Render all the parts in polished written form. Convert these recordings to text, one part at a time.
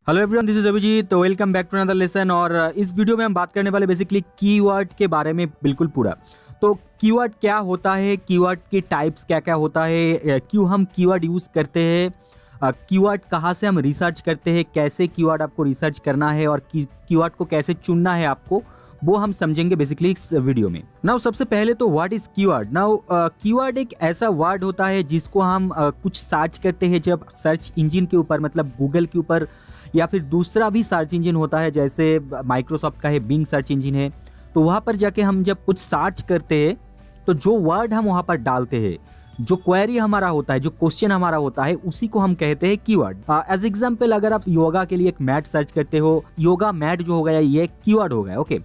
Hello everyone, this is Abhijeet. तो welcome back to another lesson. और इस वीडियो में हम बात करने वाले बेसिकली कीवर्ड के बारे में बिल्कुल पूरा। तो कीवर्ड क्या होता है, कीवर्ड के टाइप्स क्या क्या होता है, क्यों हम कीवर्ड यूज़ करते हैं, कीवर्ड कहाँ से हम रिसर्च करते हैं, कैसे कीवर्ड आपको रिसर्च करना है और कीवर्ड को कैसे चुनना है आपको, वो हम समझेंगे बेसिकली इस वीडियो में। नाउ सबसे पहले तो what is keyword. Now keyword एक ऐसा वर्ड होता है जिसको हम कुछ सर्च करते हैं जब सर्च इंजन के ऊपर, मतलब गूगल के ऊपर, या फिर दूसरा भी सर्च इंजन होता है जैसे माइक्रोसॉफ्ट का है बिंग सर्च इंजन है। तो वहाँ पर जाके हम जब कुछ सर्च करते हैं तो जो वर्ड हम वहाँ पर डालते हैं, जो क्वेरी हमारा होता है, जो क्वेश्चन हमारा होता है, उसी को हम कहते हैं कीवर्ड। एज एग्जांपल, अगर आप योगा के लिए एक मैट सर्च करते हो, योगा मैट जो हो गया ये कीवर्ड हो गया। ओके,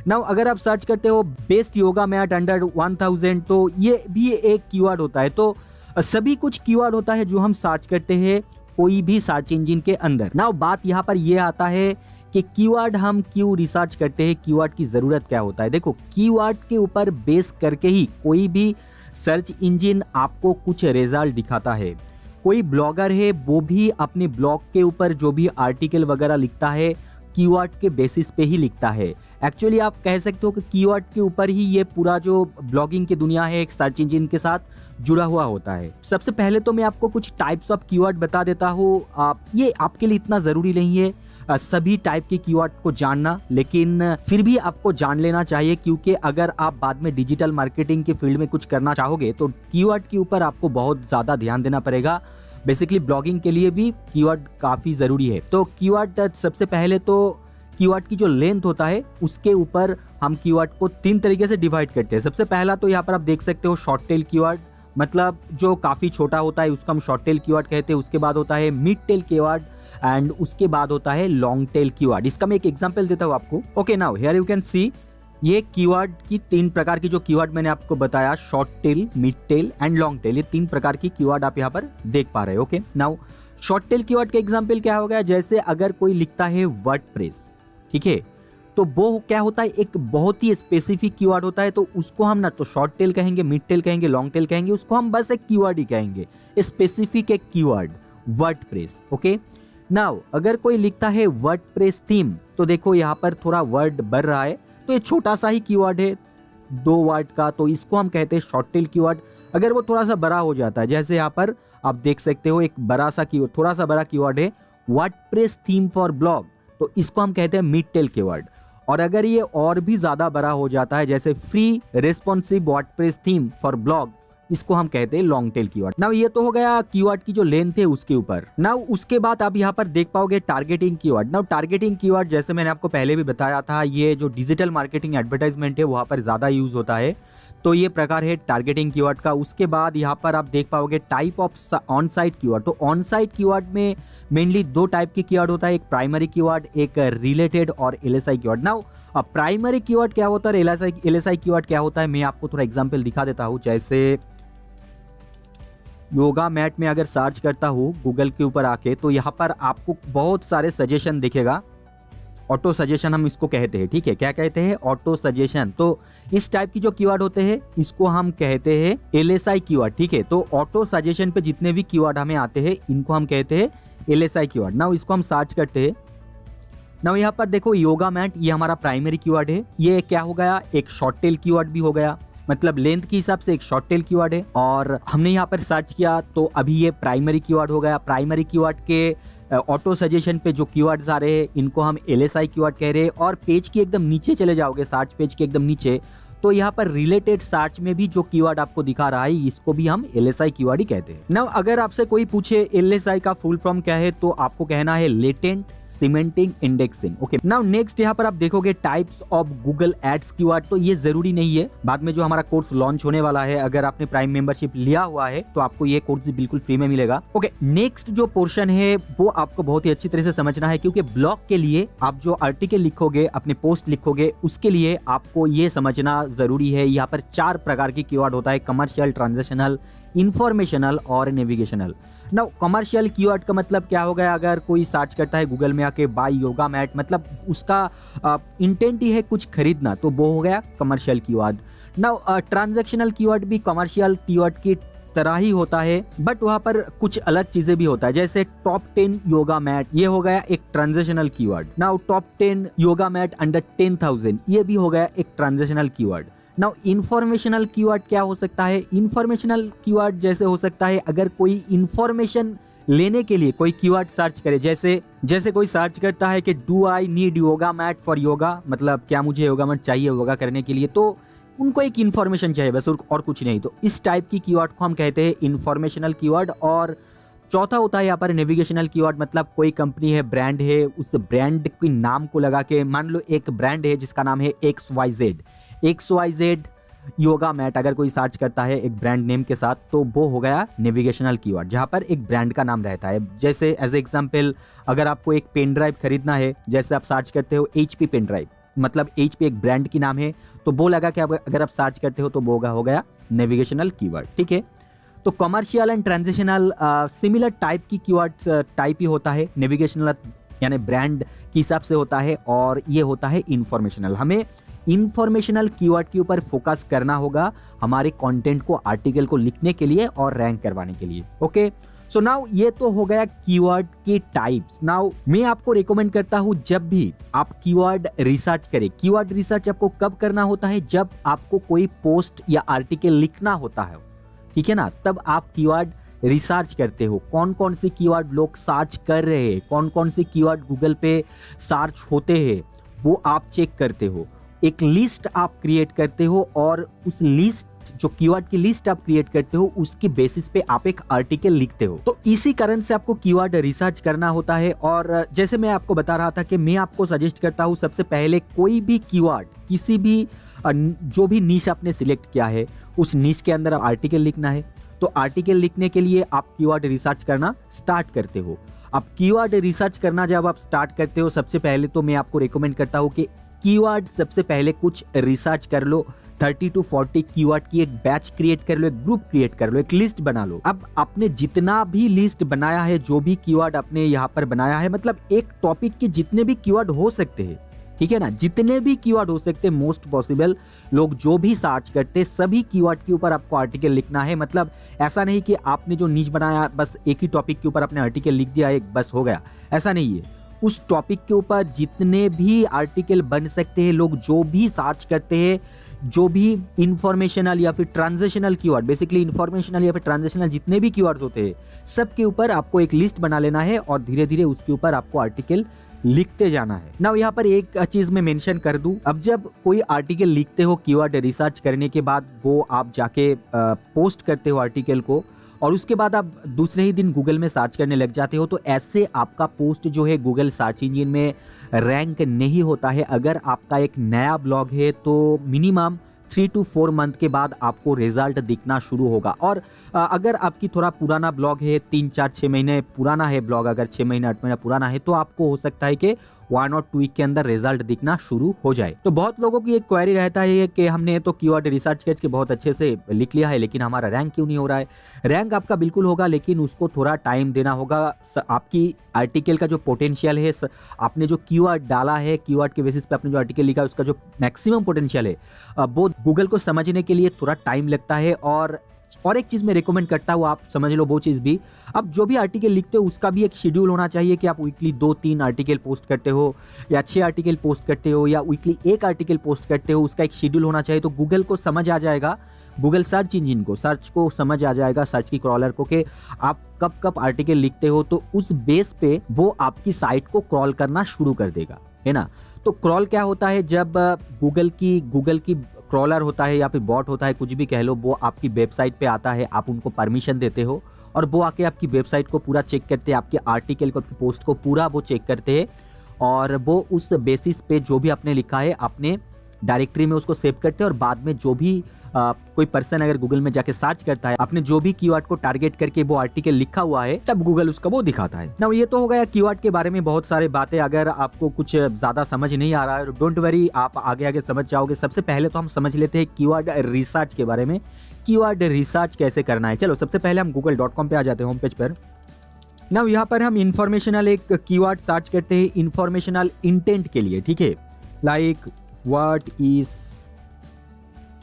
नाउ अगर आप सर्च करते हो बेस्ट योगा मैट अंडर 1000, तो ये भी एक कीवर्ड होता है। तो सभी कुछ कीवर्ड होता है जो हम सर्च करते हैं कोई भी सर्च इंजन के अंदर। नाउ बात यहाँ पर ये आता है कि कीवर्ड हम क्यों रिसर्च करते हैं, कीवर्ड की जरूरत क्या होता है। देखो, कीवर्ड के ऊपर बेस करके ही कोई भी सर्च इंजन आपको कुछ रिजल्ट दिखाता है। कोई ब्लॉगर है वो भी अपने ब्लॉग के ऊपर जो भी आर्टिकल वगैरह लिखता है कीवर्ड के बेसिस पे ही लिखता है। एक्चुअली आप कह सकते हो कि कीवर्ड के ऊपर ही ये पूरा जो ब्लॉगिंग की दुनिया है एक सर्च इंजन के साथ जुड़ा हुआ होता है। सबसे पहले तो मैं आपको कुछ टाइप्स ऑफ कीवर्ड बता देता हूँ। ये आपके लिए इतना जरूरी नहीं है सभी टाइप के कीवर्ड को जानना, लेकिन फिर भी आपको जान लेना चाहिए, क्योंकि अगर आप बाद में डिजिटल मार्केटिंग के फील्ड में कुछ करना चाहोगे तो कीवर्ड के ऊपर आपको बहुत ज्यादा ध्यान देना पड़ेगा। बेसिकली ब्लॉगिंग के लिए भी कीवर्ड काफी जरूरी है। तो कीवर्ड, सबसे पहले तो कीवर्ड की जो लेंथ होता है उसके ऊपर हम कीवर्ड को 3 तरीके से डिवाइड करते हैं। सबसे पहला तो यहाँ पर आप देख सकते हो शॉर्ट टेल कीवर्ड, मतलब जो काफी छोटा होता है उसको हम शॉर्ट टेल कीवर्ड कहते हैं। उसके बाद होता है मिड टेल कीवर्ड एंड उसके बाद होता है लॉन्ग टेल कीवर्ड। इसका मैं एक एग्जांपल देता हूँ आपको। Okay, now here you can सी ये कीवर्ड की 3 प्रकार की जो कीवर्ड मैंने आपको बताया, short tail, mid tail and long tail, ये 3 प्रकार की कीवर्ड आप यहाँ पर देख पा रहे हो। Okay, now short tail keyword का एग्जांपल क्या हो गया, जैसे अगर कोई लिखता है वर्डप्रेस, ठीक है, तो वो क्या होता है, एक बहुत ही स्पेसिफिक कीवर्ड होता है। तो उसको हम ना तो शॉर्ट टेल कहेंगे, मिड टेल कहेंगे, लॉन्ग टेल कहेंगे, उसको हम बस एक कीवर्ड ही कहेंगे, स्पेसिफिक एक कीवर्ड वर्डप्रेस। ओके, नाउ अगर कोई लिखता है वर्डप्रेस थीम, तो देखो यहाँ पर थोड़ा वर्ड बढ़ रहा है, तो ये छोटा सा ही कीवर्ड है 2 वर्ड का, तो इसको हम कहते हैं शॉर्ट टेल कीवर्ड। अगर वो थोड़ा सा बड़ा हो जाता है, जैसे यहाँ पर आप देख सकते हो एक बड़ा सा कीवर्ड, थोड़ा सा बड़ा कीवर्ड है वर्डप्रेस थीम फॉर ब्लॉग, तो इसको हम कहते हैं मिड टेल कीवर्ड। और अगर ये और भी ज्यादा बड़ा हो जाता है, जैसे free responsive WordPress theme for blog, इसको हम कहते हैं लॉन्ग टेल कीवर्ड। नाउ ये तो हो गया कीवर्ड की जो लेंथ है उसके ऊपर। नाउ उसके बाद आप यहाँ पर देख पाओगे targeting keyword. Now targeting keyword, जैसे मैंने आपको पहले भी बताया था, ये जो डिजिटल मार्केटिंग एडवर्टाइजमेंट है वहाँ पर ज्यादा यूज होता है, तो ये प्रकार है टारगेटिंग कीवर्ड का। उसके बाद यहाँ पर आप देख पाओगे type of on site keyword. तो ऑन साइट कीवर्ड में मेनली 2 टाइप के कीवर्ड होता है, एक प्राइमरी कीवर्ड, एक रिलेटेड और LSI keyword. Now primary keyword क्या होता है, एलएसआई कीवर्ड क्या होता है, मैं आपको थोड़ा एग्जांपल दिखा देता हूँ। जैसे योगा मैट में अगर सर्च करता हूँ गूगल के ऊपर आके, तो यहाँ पर आपको बहुत सारे सजेशन दिखेगा, ऑटो सजेशन हम इसको कहते हैं, ठीक है। क्या कहते हैं, ऑटो सजेशन। तो इस टाइप की जो कीवर्ड होते हैं इसको हम कहते हैं एलएसआई कीवर्ड, ठीक है। तो ऑटो सजेशन पे जितने भी कीवर्ड हमें आते हैं इनको हम कहते हैं एलएसआई कीवर्ड। नाउ इसको हम सर्च करते हैं। नाउ यहाँ पर देखो योगा मैट, ये हमारा प्राइमरी कीवर्ड है। ये क्या हो गया, एक शॉर्ट टेल कीवर्ड भी हो गया, मतलब लेंथ के हिसाब से एक शॉर्ट टेल कीवर्ड है। और हमने यहाँ पर सर्च किया तो अभी ये प्राइमरी कीवर्ड हो गया। प्राइमरी कीवर्ड के ऑटो सजेशन पे जो कीवर्ड्स आ रहे हैं इनको हम एलएसआई कीवर्ड कह रहे हैं। और पेज के एकदम नीचे चले जाओगे, सर्च पेज के एकदम नीचे, तो यहाँ पर रिलेटेड सर्च में भी जो कीवर्ड आपको दिखा रहा है इसको भी हम एलएसआई कीवर्ड ही कहते हैं। नाउ अगर आपसे कोई पूछे एलएसआई का फुल फॉर्म क्या है, तो आपको कहना है latent semantic indexing. Okay, now next यहाँ पर आप देखोगे types of Google ads keyword. तो ये जरूरी नहीं है, बाद में जो हमारा कोर्स लॉन्च होने वाला है, अगर आपने प्राइम मेंबरशिप लिया हुआ है तो आपको ये कोर्स बिल्कुल फ्री में मिलेगा। ओके, नेक्स्ट जो पोर्शन है वो आपको बहुत ही अच्छी तरह से समझना है, क्योंकि ब्लॉग के लिए आप जो आर्टिकल लिखोगे, अपने पोस्ट लिखोगे, उसके लिए आपको ये समझना जरूरी है। यहाँ पर 4 प्रकार की कीवर्ड होता है, कमर्शियल, ट्रांजेक्शनल, इंफॉर्मेशनल और नेविगेशनल। नाउ कमर्शियल कीवर्ड का मतलब क्या हो गया, अगर कोई सर्च करता है गूगल में आके बाय योगा मैट, मतलब उसका इंटेंट ही है कुछ खरीदना, तो वो हो गया commercial keyword. Now transactional keyword भी कमर्शियल कीवर्ड की तरह ही होता है, बट वहाँ पर कुछ अलग चीजें भी होता है, जैसे टॉप 10 योगा मैट, ये हो गया एक transitional keyword. Now top 10 yoga mat under 10,000, ये भी हो गया एक transitional keyword. Now informational keyword क्या हो सकता है? इंफॉर्मेशनल कीवर्ड जैसे हो सकता है अगर कोई इंफॉर्मेशन लेने के लिए कोई कीवर्ड सर्च करे, जैसे कोई सर्च करता है कि do I need yoga mat for yoga, मतलब क्या मुझे योगा मैट चाहिए योगा करने के लिए, तो उनको एक इन्फॉर्मेशन चाहिए बस और कुछ नहीं। तो इस टाइप की कीवर्ड को हम कहते हैं इन्फॉर्मेशनल कीवर्ड। और चौथा होता है यहाँ पर नेविगेशनल कीवर्ड, मतलब कोई कंपनी है, ब्रांड है, उस ब्रांड के नाम को लगा के, मान लो एक ब्रांड है जिसका नाम है XYZ योगा मैट, अगर कोई सर्च करता है एक ब्रांड नेम के साथ तो वो हो गया नेविगेशनल कीवर्ड, जहाँ पर एक ब्रांड का नाम रहता है। जैसे एज एग्जाम्पल अगर आपको एक पेन ड्राइव खरीदना है, जैसे आप सर्च करते हो HP पेन ड्राइव, मतलब HP एक ब्रांड की नाम है, तो वो लगा कि अगर आप सर्च करते हो तो वो हो गया नेविगेशनल कीवर्ड, ठीक है। तो commercial and transitional similar type की कीवर्ड्स टाइप ही होता है, नेविगेशनल यानी ब्रांड के हिसाब से होता है, और ये होता है इंफॉर्मेशनल। हमें इंफॉर्मेशनल कीवर्ड के ऊपर फोकस करना होगा हमारे कंटेंट को, आर्टिकल को लिखने के लिए और रैंक करवाने के लिए। ओके, सो नाउ ये तो हो गया कीवर्ड के टाइप्स। नाउ मैं आपको रिकमेंड करता हूं जब भी आप कीवर्ड रिसर्च करें, कीवर्ड रिसर्च आपको कब करना होता है? जब आपको कोई पोस्ट या आर्टिकल लिखना होता है, ठीक है ना, तब आप कीवर्ड रिसर्च करते हो। कौन कौन से कीवर्ड लोग सर्च कर रहे हैं, कौन कौन से कीवर्ड गूगल पे सर्च होते हैं, वो आप चेक करते हो। एक लिस्ट आप क्रिएट करते हो, और उस लिस्ट, जो कीवर्ड की लिस्ट आप क्रिएट करते हो, उसकी बेसिस पे आप एक आर्टिकल लिखते हो। तो इसी कारण से आपको कीवर्ड रिसर्च करना होता है। और जैसे मैं आपको बता रहा था कि मैं आपको सजेस्ट करता हूँ सबसे पहले कोई भी कीवर्ड, किसी भी जो भी नीश आपने सिलेक्ट किया है, उस नीश के अंदर आर्टिकल लिखना है। तो आर्टिकल लिखने के लिए आप कीवर्ड रिसर्च करना स्टार्ट करते हो। अब कीवर्ड रिसर्च करना जब आप स्टार्ट करते हो, सबसे पहले तो मैं आपको रिकमेंड करता हूँ कि कीवर्ड सबसे पहले कुछ रिसर्च कर लो। 30 to 40 कीवर्ड की एक बैच क्रिएट कर लो, एक ग्रुप क्रिएट कर लो, एक लिस्ट बना लो। अब आपने जितना भी लिस्ट बनाया है, जो भी कीवर्ड आपने यहाँ पर बनाया है, मतलब एक टॉपिक के जितने भी कीवर्ड हो सकते हैं, ठीक है ना, जितने भी कीवर्ड हो सकते हैं मोस्ट पॉसिबल, लोग जो भी सर्च करते हैं सभी कीवर्ड के ऊपर आपको आर्टिकल लिखना है। मतलब ऐसा नहीं कि आपने जो नीच बनाया बस एक ही टॉपिक के ऊपर आपने आर्टिकल लिख दिया, एक बस हो गया, ऐसा नहीं है। उस टॉपिक के ऊपर जितने भी आर्टिकल बन सकते हैं, लोग जो भी सर्च करते हैं, जो भी इंफॉर्मेशनल या फिर ट्रांजिशनल कीवर्ड, बेसिकली इंफॉर्मेशनल या फिर ट्रांजिशनल जितने भी कीवर्ड्स होते हैं, सब के ऊपर आपको एक लिस्ट बना लेना है और धीरे धीरे उसके ऊपर आपको आर्टिकल लिखते जाना है। ना यहाँ पर एक चीज मैं मेंशन कर दूं, अब जब कोई आर्टिकल लिखते हो कीवर्ड रिसर्च करने के बाद, वो आप जाके पोस्ट करते हो आर्टिकल को, और उसके बाद आप दूसरे ही दिन गूगल में सर्च करने लग जाते हो, तो ऐसे आपका पोस्ट जो है गूगल सर्च इंजन में रैंक नहीं होता है। अगर आपका एक नया ब्लॉग है तो मिनिमम 3 to 4 मंथ के बाद आपको रिजल्ट दिखना शुरू होगा। और अगर आपकी थोड़ा पुराना ब्लॉग है, 3, 4, 6 महीने पुराना है ब्लॉग, अगर 6 महीने 8 महीना पुराना है, तो आपको हो सकता है कि 1 और 2 वीक के अंदर रिजल्ट दिखना शुरू हो जाए। तो बहुत लोगों की एक क्वेरी रहता है कि हमने तो कीवर्ड रिसर्च करके बहुत अच्छे से लिख लिया है, लेकिन हमारा रैंक क्यों नहीं हो रहा है? रैंक आपका बिल्कुल होगा, लेकिन उसको थोड़ा टाइम देना होगा। आपकी आर्टिकल का जो पोटेंशियल है, आपने जो कीवर्ड डाला है, कीवर्ड के बेसिस पे आपने जो आर्टिकल लिखा है, उसका जो मैक्सिमम पोटेंशियल है, वो गूगल को समझने के लिए थोड़ा टाइम लगता है। और एक चीज़ मैं रिकमेंड करता हूँ, आप समझ लो वो चीज़ भी, अब जो भी आर्टिकल लिखते हो उसका भी एक शेड्यूल होना चाहिए कि आप वीकली 2-3 आर्टिकल पोस्ट करते हो, या 6 आर्टिकल पोस्ट करते हो, या वीकली 1 आर्टिकल पोस्ट करते हो। उसका एक शेड्यूल होना चाहिए, तो गूगल को समझ आ जाएगा, गूगल सर्च इंजन को, सर्च को समझ आ जाएगा, सर्च की क्रॉलर को, कि आप कब कब आर्टिकल लिखते हो, तो उस बेस पे वो आपकी साइट को क्रॉल करना शुरू कर देगा, है ना। तो क्रॉल क्या होता है? जब गूगल की क्रॉलर होता है या फिर बॉट होता है, कुछ भी कह लो, वो आपकी वेबसाइट पे आता है, आप उनको परमिशन देते हो, और वो आके आपकी वेबसाइट को पूरा चेक करते हैं, आपके आर्टिकल को, आपकी पोस्ट को पूरा वो चेक करते हैं, और वो उस बेसिस पे जो भी आपने लिखा है अपने डायरेक्टरी में उसको सेव करते हैं। और बाद में जो भी कोई पर्सन अगर गूगल में जाके सर्च करता है, आपने जो भी कीवर्ड को टारगेट करके वो आर्टिकल लिखा हुआ है, तब गूगल उसका वो दिखाता है ना। ये तो हो गया कीवर्ड के बारे में बहुत सारे बातें। अगर आपको कुछ ज्यादा समझ नहीं आ रहा है, डोंट वरी, आप आगे आगे समझ जाओगे। सबसे पहले तो हम समझ लेते हैं कीवर्ड रिसर्च के बारे में, कीवर्ड रिसर्च कैसे करना है। चलो सबसे पहले हम google.com पे आ जाते हैं, होम पेज पर। ना यहाँ पर हम इंफॉर्मेशनल एक कीवर्ड सर्च करते हैं इंफॉर्मेशनल इंटेंट के लिए, ठीक है, like what is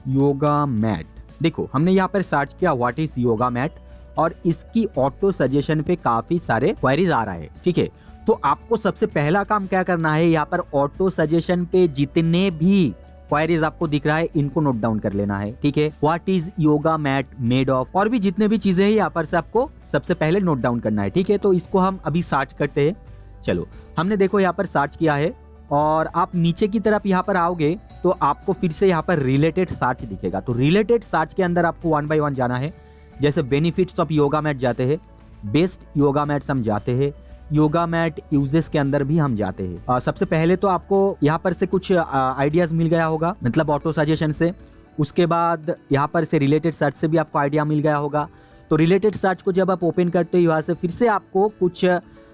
yoga mat, देखो हमने यहाँ पर सर्च किया व्हाट इज योगा मैट और इसकी ऑटो सजेशन पे काफी सारे क्वेरीज आ रहा है, ठीक है। तो आपको सबसे पहला काम क्या करना है, यहाँ पर ऑटो सजेशन पे जितने भी क्वेरीज आपको दिख रहा है इनको नोट डाउन कर लेना है, ठीक है। What is yoga mat made of, और भी जितने भी चीजें हैं यहाँ पर से आपको सबसे पहले नोट डाउन करना है, ठीक है। तो इसको हम अभी सर्च करते हैं। चलो हमने देखो यहाँ पर सर्च किया है और आप नीचे की तरफ यहाँ पर आओगे तो आपको फिर से यहाँ पर रिलेटेड सर्च दिखेगा। तो रिलेटेड सर्च के अंदर आपको 1 बाय 1 जाना है। जैसे बेनिफिट्स ऑफ योगा मैट जाते हैं, बेस्ट योगा मैट्स हम जाते हैं, योगा मैट यूजेस के अंदर भी हम जाते हैं। सबसे पहले तो आपको यहाँ पर से कुछ आइडियाज मिल गया होगा, मतलब ऑटो सजेशन से। उसके बाद यहाँ पर से रिलेटेड सर्च से भी आपको आइडिया मिल गया होगा। तो रिलेटेड सर्च को जब आप ओपन करते हो यहाँ से फिर से आपको कुछ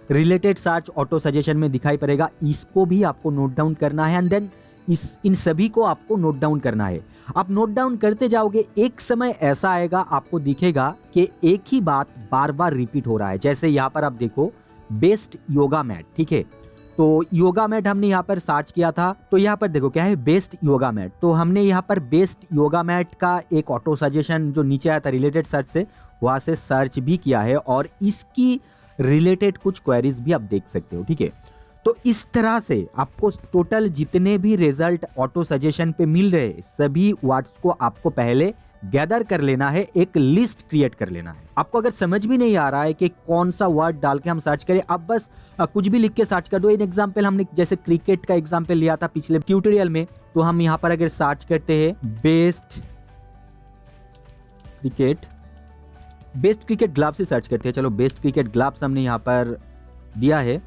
रिलेटेड सर्च ऑटो सजेशन में दिखाई पड़ेगा, इसको भी आपको नोट डाउन करना है एंड देन इन सभी को आपको नोट डाउन करना है। आप नोट डाउन करते जाओगे, एक समय ऐसा आएगा आपको दिखेगा कि एक ही बात बार बार रिपीट हो रहा है। जैसे यहाँ पर आप देखो बेस्ट योगा मैट, ठीक है। तो योगा मैट हमने यहाँ पर सर्च किया था, तो यहाँ पर देखो क्या है बेस्ट योगा मैट। तो हमने यहाँ पर बेस्ट योगा मैट का एक ऑटो सजेशन जो नीचे आया था रिलेटेड सर्च से, वहां से सर्च भी किया है और इसकी रिलेटेड कुछ क्वेरीज भी आप देख सकते हो, ठीक है। तो इस तरह से आपको टोटल जितने भी रिजल्ट ऑटो सजेशन पे मिल रहे सभी वर्ड्स को आपको पहले गैदर कर लेना है, एक लिस्ट क्रिएट कर लेना है। आपको अगर समझ भी नहीं आ रहा है कि कौन सा वर्ड डाल के हम सर्च करें, आप बस कुछ भी लिख के सर्च कर दो। इन एग्जांपल हमने जैसे क्रिकेट का एग्जांपल लिया था पिछले ट्यूटोरियल में, तो हम यहाँ पर अगर सर्च करते हैं बेस्ट क्रिकेट ग्लव्स से सर्च करते हैं। चलो बेस्ट क्रिकेट ग्लव्स हमने यहाँ पर दिया है।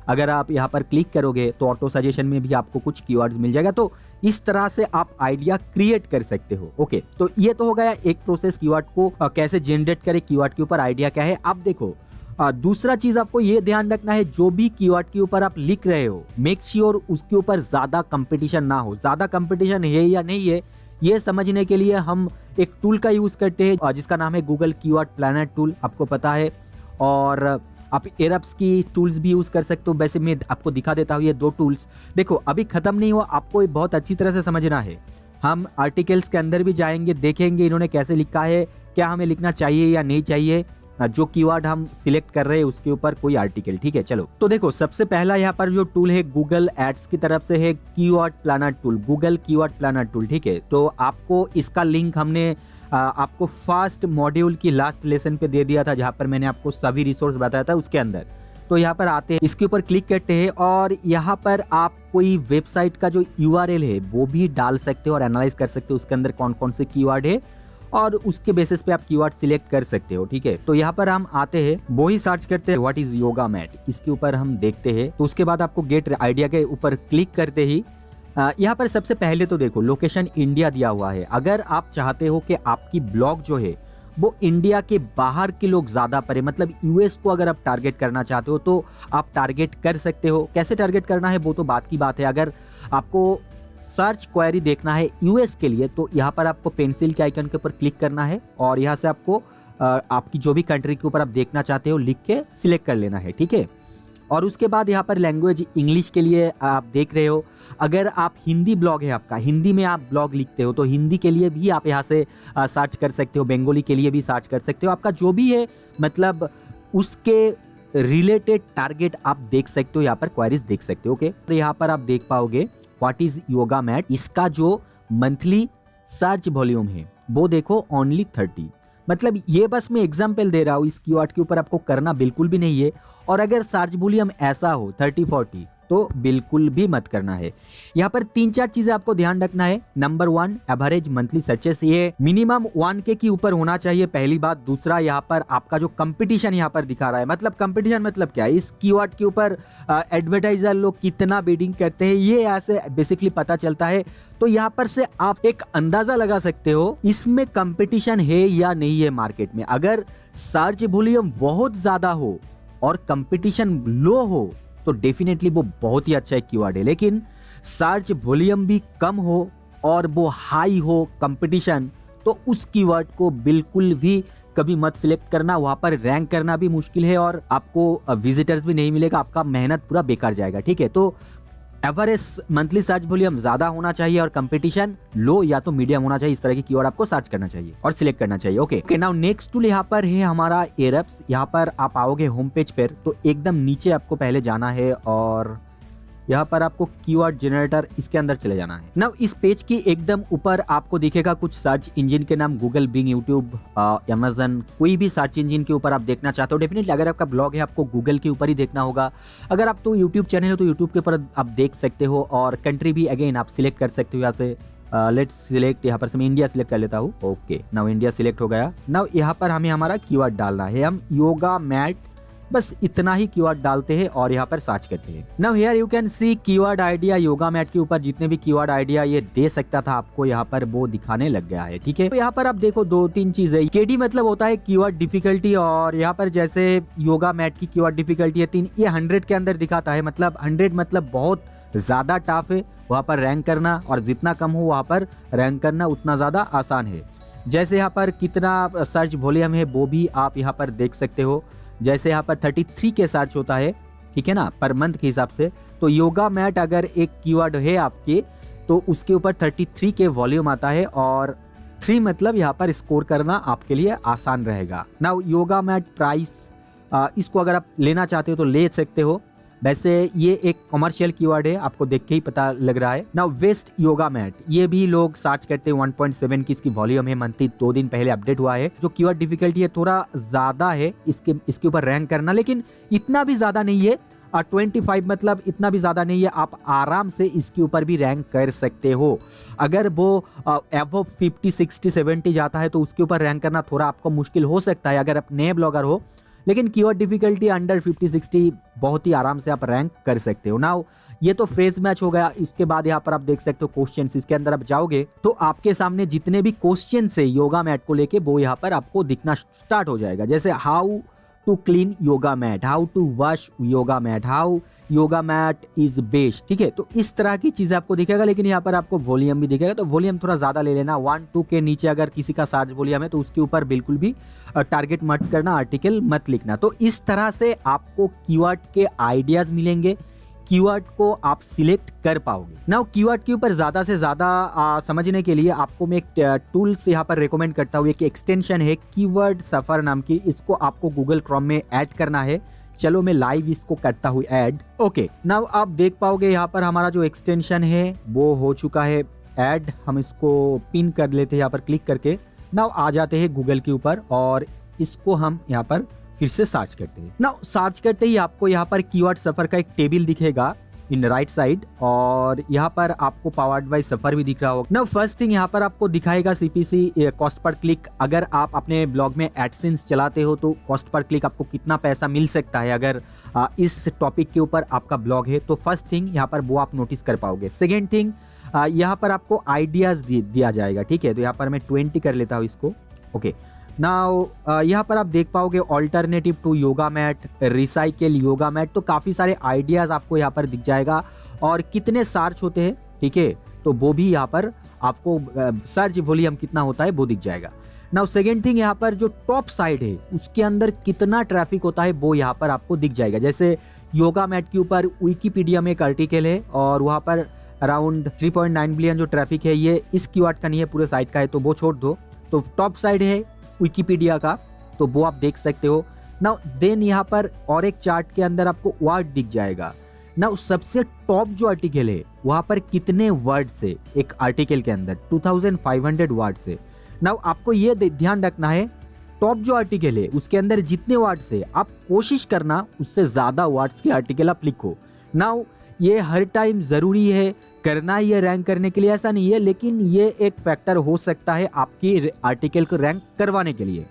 अगर आप यहाँ पर क्लिक करोगे तो ऑटो सजेशन में भी आपको कुछ कीवर्ड्स मिल जाएगा। तो इस तरह से आप आइडिया क्रिएट कर सकते हो। ओके, तो ये तो हो गया एक प्रोसेस कीवर्ड को कैसे जनरेट करे, कीवर्ड के ऊपर आइडिया क्या है। अब देखो दूसरा चीज आपको ये ध्यान रखना है, जो भी कीवर्ड के ऊपर आप लिख रहे हो मेक श्योर उसके ऊपर ज्यादा कंपटीशन ना हो। ज्यादा कंपटीशन है या नहीं है ये समझने के लिए हम एक टूल का यूज करते हैं जिसका नाम है गूगल कीवर्ड प्लानर टूल, आपको पता है। और आप एरप्स की टूल्स भी यूज कर सकते हो। वैसे मैं आपको दिखा देता हूँ ये दो टूल्स। देखो अभी खत्म नहीं हुआ, आपको बहुत अच्छी तरह से समझना है। हम आर्टिकल्स के अंदर भी जाएंगे, देखेंगे इन्होंने कैसे लिखा है, क्या हमें लिखना चाहिए या नहीं चाहिए, जो कीवर्ड हम सिलेक्ट कर रहे हैं उसके ऊपर कोई आर्टिकल, ठीक है। चलो तो देखो सबसे पहला यहाँ पर जो टूल है गूगल एड्स की तरफ से है keyword planner tool, Google keyword planner tool, ठीक है। तो आपको इसका लिंक हमने आपको फर्स्ट मॉड्यूल की लास्ट लेसन पे दे दिया था, जहां पर मैंने आपको सभी रिसोर्स बताया था उसके अंदर। तो यहाँ पर आते हैं, इसके ऊपर क्लिक करते हैं और यहाँ पर आप कोई वेबसाइट का जो URL है वो भी डाल सकते हो और एनालाइज कर सकते हो उसके अंदर कौन कौन से कीवर्ड है और उसके बेसिस पे आप कीवर्ड सिलेक्ट कर सकते हो, ठीक है। तो यहाँ पर हम आते हैं, वो ही सर्च करते हैं व्हाट इज योगा मैट, इसके ऊपर हम देखते हैं। तो उसके बाद आपको गेट आइडिया के ऊपर क्लिक करते ही यहाँ पर सबसे पहले तो देखो लोकेशन इंडिया दिया हुआ है। अगर आप चाहते हो कि आपकी ब्लॉग जो है वो इंडिया के बाहर के लोग ज्यादा पढ़े, मतलब US को अगर आप टारगेट करना चाहते हो तो आप टारगेट कर सकते हो। कैसे टारगेट करना है वो तो बात की बात है। अगर आपको सर्च क्वेरी देखना है US के लिए तो यहाँ पर आपको पेंसिल के आइकन के ऊपर क्लिक करना है और यहाँ से आपको आपकी जो भी कंट्री के ऊपर आप देखना चाहते हो लिख के सिलेक्ट कर लेना है, ठीक है। और उसके बाद यहाँ पर लैंग्वेज इंग्लिश के लिए आप देख रहे हो। अगर आप हिंदी ब्लॉग है आपका, हिंदी में आप ब्लॉग लिखते हो तो हिंदी के लिए भी आप यहाँ से सर्च कर सकते हो, बंगाली के लिए भी सर्च कर सकते हो। आपका जो भी है मतलब उसके रिलेटेड टारगेट आप देख सकते हो, यहाँ पर क्वेरीज देख सकते हो। ओके, तो यहाँ पर आप देख पाओगे व्हाट इज योगा मैट, इसका जो मंथली सर्च वॉल्यूम है वो देखो ओनली 30। मतलब ये बस मैं एग्जाम्पल दे रहा हूँ, इस कीवर्ड के ऊपर आपको करना बिल्कुल भी नहीं है। और अगर सर्च वॉल्यूम ऐसा हो 30-40 तो बिल्कुल भी मत करना है। यहाँ पर 3-4 चीजें आपको ध्यान रखना है। नंबर 1 एवरेज मंथली सर्चेस, ये मिनिमम 1K की ऊपर होना चाहिए, पहली बात। दूसरा यहाँ पर आपका जो कंपटीशन यहाँ पर दिखा रहा है, मतलब कंपटीशन मतलब क्या है, इस कीवर्ड के ऊपर एडवर्टाइजर लोग कितना बिडिंग करते हैं ये यहाँ से बेसिकली पता चलता है। तो यहाँ पर से आप एक अंदाजा लगा सकते हो इसमें कंपटीशन है या नहीं है मार्केट में। अगर सर्च वॉल्यूम बहुत ज्यादा हो और कंपटीशन लो हो तो डेफिनेटली वो बहुत ही अच्छा एक कीवर्ड है। लेकिन सर्च वॉल्यूम भी कम हो और वो हाई हो कंपटीशन, तो उस कीवर्ड को बिल्कुल भी कभी मत सिलेक्ट करना। वहां पर रैंक करना भी मुश्किल है और आपको विजिटर्स भी नहीं मिलेगा, आपका मेहनत पूरा बेकार जाएगा, ठीक है। तो एवरेज मंथली सर्च वॉल्यूम ज्यादा होना चाहिए और कंपटीशन लो या तो मीडियम होना चाहिए। इस तरह की कीवर्ड आपको सर्च करना चाहिए और सिलेक्ट करना चाहिए। ओके नाउ नेक्स्ट टूल यहाँ पर है हमारा Ahrefs। यहाँ पर आप आओगे होम पेज पर तो एकदम नीचे आपको पहले जाना है और यहाँ पर आपको कीवर्ड जनरेटर इसके अंदर चले जाना है। नाउ इस पेज की एकदम ऊपर आपको दिखेगा कुछ सर्च इंजन के नाम, गूगल, बिंग, यूट्यूब, अमेजन, कोई भी सर्च इंजन के ऊपर आप देखना चाहते हो। डेफिनेटली अगर आपका ब्लॉग है आपको गूगल के ऊपर ही देखना होगा। अगर आप तो यूट्यूब चैनल है तो यूट्यूब के ऊपर आप देख सकते हो। और कंट्री भी अगेन आप सिलेक्ट कर सकते हो यहाँ से। लेट्स सिलेक्ट, यहाँ पर से मैं इंडिया सिलेक्ट कर लेता हूँ। ओके नाउ इंडिया सिलेक्ट हो गया। नाउ यहाँ पर हमें हमारा कीवर्ड डालना है, हम योगा मैट, बस इतना ही कीवर्ड डालते हैं और यहाँ पर सर्च करते हैं। Now here you can see keyword idea. Yoga mat के ऊपर जितने भी कीवर्ड आइडिया ये दे सकता था आपको यहाँ पर वो दिखाने लग गया है। ठीक है, तो यहाँ पर आप देखो 2-3 चीजें। केडी मतलब होता है कीवर्ड डिफिकल्टी, और यहाँ पर जैसे योगा मैट की कीवर्ड डिफिकल्टी है 3, ये 100 के अंदर दिखाता है। मतलब 100 मतलब बहुत ज्यादा टफ है वहाँ पर रैंक करना, और जितना कम हो वहाँ पर रैंक करना उतना ज्यादा आसान है। जैसे यहाँ पर कितना सर्च वॉल्यूम है वो भी आप यहाँ पर देख सकते हो। जैसे यहाँ पर 33 के सर्च होता है, ठीक है ना, पर मंथ के हिसाब से। तो योगा मैट अगर एक कीवर्ड है आपके तो उसके ऊपर 33 के वॉल्यूम आता है, और 3 मतलब यहाँ पर स्कोर करना आपके लिए आसान रहेगा। नाउ योगा मैट प्राइस, इसको अगर आप लेना चाहते हो तो ले सकते हो। वैसे ये एक कमर्शियल कीवर्ड है, आपको देख के ही पता लग रहा है। नाउ वेस्ट योगा मैट, ये भी लोग सर्च करते हैं। 1.7 की इसकी वॉल्यूम है, मंथली 2 दिन पहले अपडेट हुआ है। जो कीवर्ड डिफिकल्टी है थोड़ा ज्यादा है इसके ऊपर रैंक करना, लेकिन इतना भी ज्यादा नहीं है। 25 मतलब इतना भी ज्यादा नहीं है, आप आराम से इसके ऊपर भी रैंक कर सकते हो। अगर वो एबव 50, 60, 70 जाता है तो उसके ऊपर रैंक करना थोड़ा आपको मुश्किल हो सकता है अगर आप नए ब्लॉगर हो, लेकिन कीवर्ड डिफिकल्टी अंडर 50-60 बहुत ही आराम से आप रैंक कर सकते हो। नाउ ये तो फ्रेज मैच हो गया। इसके बाद यहाँ पर आप देख सकते हो क्वेश्चंस। इसके अंदर आप जाओगे तो आपके सामने जितने भी क्वेश्चंस है योगा मैट को लेके वो यहाँ पर आपको दिखना स्टार्ट हो जाएगा। जैसे how to clean yoga mat, how to wash yoga mat, how yoga mat is best. ठीक है, तो इस तरह की चीजें आपको दिखेगा। लेकिन यहाँ पर आपको वॉल्यूम भी दिखेगा, तो वॉल्यूम थोड़ा ज्यादा ले लेना। 1-2 के नीचे अगर किसी का सर्च वॉल्यूम है तो उसके ऊपर बिल्कुल भी टारगेट मत करना, आर्टिकल मत लिखना। तो इस तरह से आपको कीवर्ड के आइडियाज मिलेंगे, कीवर्ड को आप सिलेक्ट कर पाओगे। नाउ कीवर्ड के ऊपर ज्यादा से ज्यादा समझने के लिए आपको मैं एक टूल्स यहाँ पर रेकमेंड करता हूँ। एक एक्सटेंशन है कीवर्ड सफर नाम की, इसको आपको गूगल क्रोम में ऐड करना है। चलो मैं लाइव इसको करता हूँ ऐड। ओके नाउ आप देख पाओगे यहाँ पर हमारा जो एक्सटेंशन है वो हो चुका है ऐड। हम इसको पिन कर लेते हैं यहाँ पर क्लिक करके। नाउ आ जाते हैं गूगल के ऊपर और इसको हम यहाँ पर फिर से सर्च करते हैं। नाउ सर्च करते ही आपको यहाँ पर कीवर्ड सफर का एक टेबल दिखेगा इन राइट साइड, और यहाँ पर आपको पावर्ड बाय सफर भी दिख रहा होगा। नाउ फर्स्ट थिंग यहाँ पर आपको दिखाएगा CPC कॉस्ट पर क्लिक। अगर आप अपने ब्लॉग में एडसेंस चलाते हो तो कॉस्ट पर क्लिक आपको कितना पैसा मिल सकता है अगर इस टॉपिक के ऊपर आपका ब्लॉग है। तो फर्स्ट थिंग यहाँ पर वो आप नोटिस कर पाओगे। सेकेंड थिंग यहाँ पर आपको आइडियाज दिया जाएगा। ठीक है, तो यहाँ पर मैं 20 कर लेता हूँ इसको। ओके नाउ यहाँ पर आप देख पाओगे alternative to yoga mat, recycle yoga mat. तो काफी सारे आइडियाज आपको यहाँ पर दिख जाएगा, और कितने सर्च होते हैं, ठीक है, तो वो भी यहाँ पर आपको सर्च वॉल्यूम कितना होता है वो दिख जाएगा। नाउ सेकेंड थिंग यहाँ पर जो टॉप साइड है उसके अंदर कितना ट्रैफिक होता है वो यहाँ पर आपको दिख जाएगा। जैसे योगा मैट के ऊपर विकिपीडिया में एक आर्टिकल है और वहाँ पर अराउंड 3.9 बिलियन जो ट्रैफिक है ये इस कीवर्ड का नहीं है, पूरे साइट का है, तो वो छोड़ दो। तो टॉप साइड है विकिपीडिया का, तो वो आप देख सकते हो। नाउ देन यहाँ पर और एक चार्ट के अंदर आपको वर्ड दिख जाएगा। नाउ सबसे टॉप जो आर्टिकल है वहां पर कितने वर्ड से एक आर्टिकल के अंदर 2500 वर्ड से। नाउ आपको ये ध्यान रखना है टॉप जो आर्टिकल है उसके अंदर जितने वर्ड से आप कोशिश करना उससे ज्यादा वर्ड्स के आर्टिकल आप लिखो। नाउ ये हर टाइम जरूरी है करना ये रैंक करने के लिए, ऐसा नहीं है, लेकिन ये एक फैक्टर हो सकता है आपकी आर्टिकल को रैंक करवाने के लिए।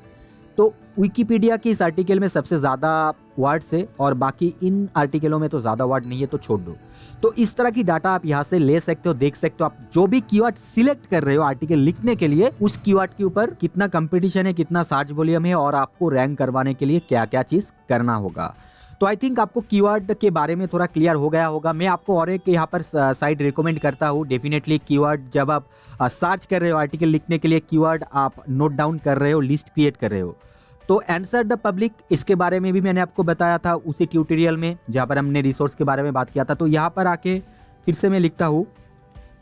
तो विकिपीडिया की इस आर्टिकल में सबसे ज्यादा वर्ड्स है और बाकी इन आर्टिकलों में तो ज्यादा वर्ड नहीं है, तो छोड़ दो। तो इस तरह की डाटा आप यहाँ से ले सकते हो, देख सकते हो। आप जो भी कीवर्ड सिलेक्ट कर रहे हो आर्टिकल लिखने के लिए, उस कीवर्ड के ऊपर कितना कंपटीशन है, कितना सर्च वॉल्यूम है, और आपको रैंक करवाने के लिए क्या क्या चीज करना होगा। तो आई थिंक आपको कीवर्ड के बारे में थोड़ा क्लियर हो गया होगा। मैं आपको और एक यहाँ पर साइट रिकमेंड करता हूँ। डेफिनेटली कीवर्ड जब आप सर्च कर रहे हो आर्टिकल लिखने के लिए, कीवर्ड आप नोट डाउन कर रहे हो, लिस्ट क्रिएट कर रहे हो, तो आंसर द पब्लिक, इसके बारे में भी मैंने आपको बताया था उसी ट्यूटोरियल में जहाँ पर हमने रिसोर्स के बारे में बात किया था। तो यहाँ पर आके फिर से मैं लिखता हूँ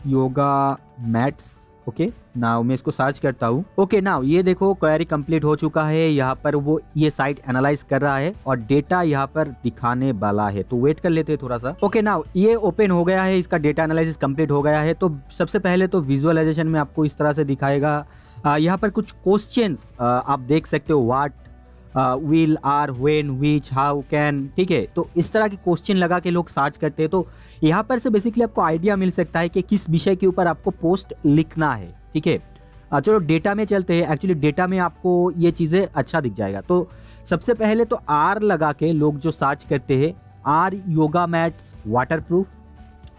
योगा मैट्स। ओके नाउ मैं इसको सर्च करता हूँ। ओके नाउ ये देखो क्वेरी कंप्लीट हो चुका है। यहाँ पर वो ये साइट एनालाइज कर रहा है और डेटा यहाँ पर दिखाने वाला है, तो वेट कर लेते हैं थोड़ा सा। ओके नाउ ये ओपन हो गया है, इसका डेटा एनालिसिस कंप्लीट हो गया है। तो सबसे पहले तो विजुअलाइजेशन में आपको इस तरह से दिखाएगा। यहाँ पर कुछ क्वेश्चंस आप देख सकते हो, what, will, are, when, which, how, can, ठीक है। तो इस तरह के क्वेश्चन लगा के लोग सर्च करते हैं। तो यहाँ पर से बेसिकली आपको आइडिया मिल सकता है कि किस विषय के ऊपर आपको पोस्ट लिखना है, ठीक है। चलो डेटा में चलते हैं। एक्चुअली डेटा में आपको ये चीज़ें अच्छा दिख जाएगा। तो सबसे पहले तो आर लगा के लोग जो सर्च करते हैं, are yoga mats waterproof,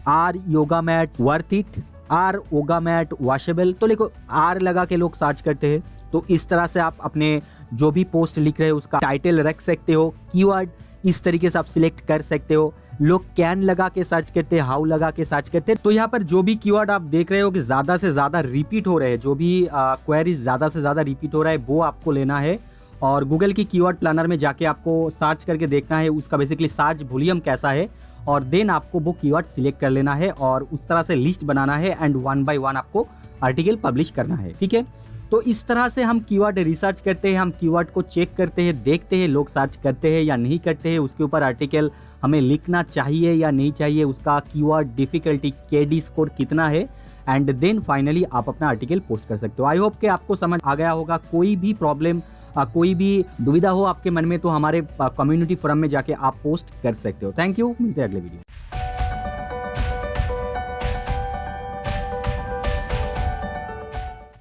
are yoga mat worth it, are yoga mat washable. तो देखो आर लगा के लोग सर्च करते हैं। तो इस तरह से आप अपने जो भी पोस्ट लिख रहे हो उसका टाइटल रख सकते हो, कीवर्ड इस तरीके से आप सिलेक्ट कर सकते हो। लोग कैन लगा के सर्च करते हैं, हाउ लगा के सर्च करते हैं। तो यहाँ पर जो भी कीवर्ड आप देख रहे हो कि ज़्यादा से ज़्यादा रिपीट हो रहे हैं, जो भी क्वेरीज ज़्यादा से ज़्यादा रिपीट हो रहा है, वो आपको लेना है। और गूगल की कीवर्ड प्लानर में जाके आपको सर्च करके देखना है उसका बेसिकली सर्च वॉल्यूम कैसा है, और देन आपको वो कीवर्ड सिलेक्ट कर लेना है और उस तरह से लिस्ट बनाना है एंड 1 by 1 आपको आर्टिकल पब्लिश करना है, ठीक है। तो इस तरह से हम कीवर्ड रिसर्च करते हैं, हम कीवर्ड को चेक करते हैं, देखते हैं लोग सर्च करते हैं या नहीं करते हैं, उसके ऊपर आर्टिकल हमें लिखना चाहिए या नहीं चाहिए, उसका कीवर्ड डिफिकल्टी केडी स्कोर कितना है, एंड देन फाइनली आप अपना आर्टिकल पोस्ट कर सकते हो। आई होप कि आपको समझ आ गया होगा। कोई भी प्रॉब्लम, कोई भी दुविधा हो आपके मन में तो हमारे कम्युनिटी फोरम में जाके आप पोस्ट कर सकते हो। थैंक यू, मिलते हैं अगले वीडियो।